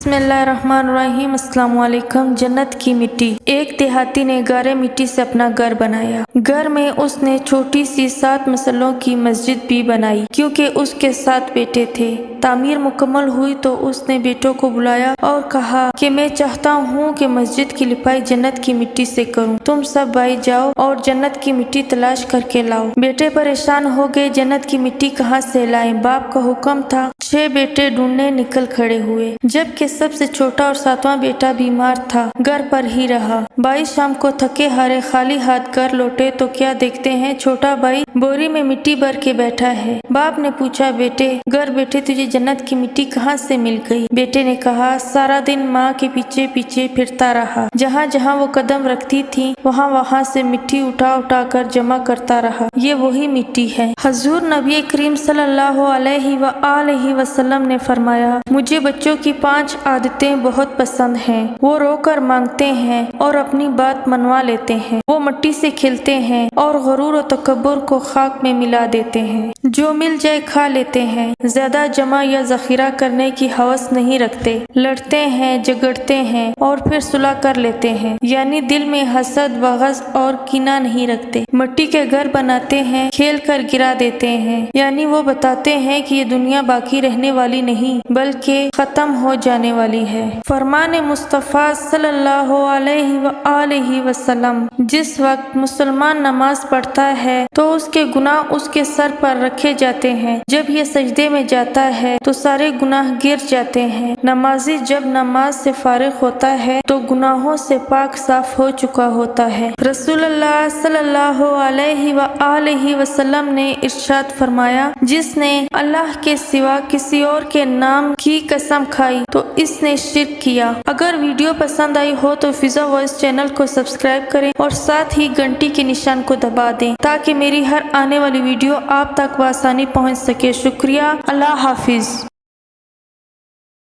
بسم اللہ الرحمن الرحیم۔ السلام علیکم۔ جنت کی مٹی۔ ایک دیہاتی نے گارے مٹی سے اپنا گھر بنایا۔ گھر میں اس نے چھوٹی سی 7 مسلوں کی مسجد بھی بنائی کیونکہ اس کے 7 بیٹے تھے۔ تعمیر مکمل ہوئی تو اس نے بیٹوں کو بلایا اور کہا کہ میں چاہتا ہوں کہ مسجد کی لپائی جنت کی مٹی سے کروں۔ تم سب بھائی جاؤ اور جنت کی مٹی تلاش کر کے لاؤ۔ بیٹے پریشان ہو گئے، جنت کی مٹی کہاں سے لائیں؟ باپ کا حکم تھا۔ 6 بیٹے ڈھونڈنے نکل کھڑے ہوئے، جبکہ سب سے چھوٹا اور 7واں بیٹا بیمار تھا، گھر پر ہی رہا۔ بھائی شام کو تھکے ہارے خالی ہاتھ گھر لوٹے تو کیا دیکھتے ہیں، چھوٹا بھائی بوری میں مٹی بھر کے بیٹھا ہے۔ باپ نے پوچھا، بیٹے گھر بیٹھے تجھے جنت کی مٹی کہاں سے مل گئی؟ بیٹے نے کہا، سارا دن ماں کے پیچھے پیچھے پھرتا رہا، جہاں جہاں وہ قدم رکھتی تھی وہاں سے مٹی اٹھا اٹھا کر جمع کرتا رہا، یہ وہی مٹی ہے۔ حضور نبی کریم صلی اللہ علیہ وآلہ وسلم نے فرمایا، مجھے بچوں کی 5 عادتیں بہت پسند ہیں۔ وہ رو کر مانگتے ہیں اور اپنی بات منوا لیتے ہیں، وہ مٹی سے کھلتے ہیں اور غرور و تکبر کو خاک میں ملا دیتے ہیں، جو مل جائے کھا لیتے ہیں، زیادہ جمع یا ذخیرہ کرنے کی ہوس نہیں رکھتے، لڑتے ہیں، جھگڑتے ہیں اور پھر صلح کر لیتے ہیں، یعنی دل میں حسد، بغض اور کینہ نہیں رکھتے۔ مٹی کے گھر بناتے ہیں، کھیل کر گرا دیتے ہیں، یعنی وہ بتاتے ہیں کہ یہ دنیا باقی رہنے والی نہیں بلکہ ختم ہو جانے والی ہے۔ فرمان مصطفیٰ صلی اللہ علیہ وآلہ وسلم، جس وقت مسلمان نماز پڑھتا ہے تو اس کے گناہ اس کے سر پر رکھے جاتے ہیں، جب یہ سجدے میں جاتا ہے تو سارے گناہ گر جاتے ہیں۔ نمازی جب نماز سے فارغ ہوتا ہے تو گناہوں سے پاک صاف ہو چکا ہوتا ہے۔ رسول اللہ صلی اللہ علیہ وآلہ وسلم نے ارشاد فرمایا، جس نے اللہ کے سوا کسی اور کے نام کی قسم کھائی تو اس نے شرک کیا۔ اگر ویڈیو پسند آئی ہو تو فضا وائس چینل کو سبسکرائب کریں اور ساتھ ہی گھنٹی کے نشان کو دبا دیں تاکہ میری ہر آنے والی ویڈیو آپ تک بآسانی پہنچ سکے۔ شکریہ۔ اللہ حافظ۔